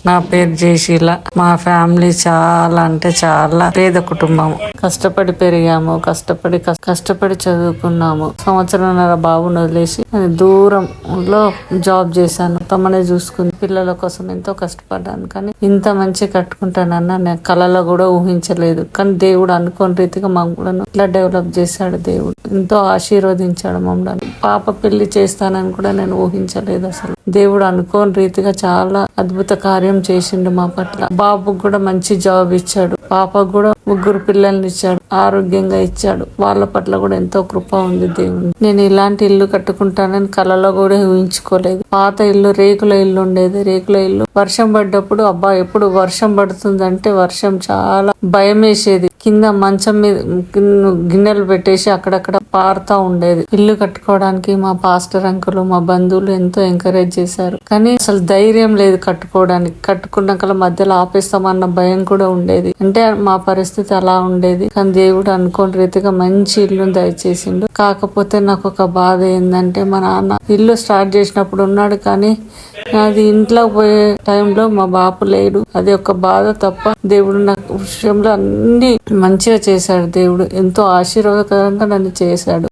నా పేరు జయశీల. మా ఫ్యామిలీ చాలా అంటే చాలా పేద కుటుంబం. కష్టపడి పెరిగాము, కష్టపడి చదువుకున్నాము. సంవత్సరంన్నర బాబుని వదిలేసి నేను దూరంలో జాబ్ చేశాను. తమనే చూసుకుని పిల్లల కోసం ఎంతో కష్టపడ్డాను. కానీ ఇంత మంచి కట్టుకుంటానన్న నేను కలలో కూడా ఊహించలేదు. కానీ దేవుడు అనుకోని రీతిగా మమ్మల్ని ఇట్లా డెవలప్ చేశాడు. దేవుడు ఎంతో ఆశీర్వదించాడు మమ్మల్ని. పాప పెళ్లి చేస్తానని కూడా నేను ఊహించలేదు. అసలు దేవుడు అనుకోని రీతిగా చాలా అద్భుత కార్యం చేసిండు మా పట్ల. బాబుకు కూడా మంచి జాబ్ ఇచ్చాడు. పాపకు కూడా 3 పిల్లల్ని ఇచ్చాడు. ఆరోగ్యంగా ఇచ్చాడు. వాళ్ళ పట్ల కూడా ఎంతో కృప ఉంది దేవుడు. నేను ఇలాంటి ఇల్లు కట్టుకుంటానని కలలో కూడా ఊహించుకోలేదు. పాత ఇల్లు రేకుల ఇల్లు ఉండేది. రేకుల ఇల్లు వర్షం పడ్డప్పుడు అబ్బా ఎప్పుడు వర్షం పడుతుందంటే వర్షం చాలా భయం వేసేది. కింద మంచం మీద గిన్నెలు పెట్టేసి అక్కడక్కడ పారుతా ఉండేది. ఇల్లు కట్టుకోవడానికి మా పాస్టర్ అంకులు, మా బంధువులు ఎంతో ఎంకరేజ్ చేశారు. కానీ అసలు ధైర్యం లేదు కట్టుకోవడానికి. కట్టుకున్నాక మధ్యలో ఆపేస్తామన్న భయం కూడా ఉండేది. అంటే మా పరిస్థితి అలా ఉండేది. కానీ దేవుడు అనుకోని రీతిగా మంచి ఇల్లు దయచేసిండు. కాకపోతే నాకు ఒక బాధ ఏంటంటే మా నాన్న ఇల్లు స్టార్ట్ చేసినప్పుడు ఉన్నాడు, కానీ అది ఇంట్లో పోయే టైంలో మా బాపు లేడు. అది ఒక బాధ తప్ప దేవుడు నాకు విషయంలో అన్ని మంచిగా చేశాడు. దేవుడు ఎంతో ఆశీర్వాదకరంగా నన్ను చేశాడు.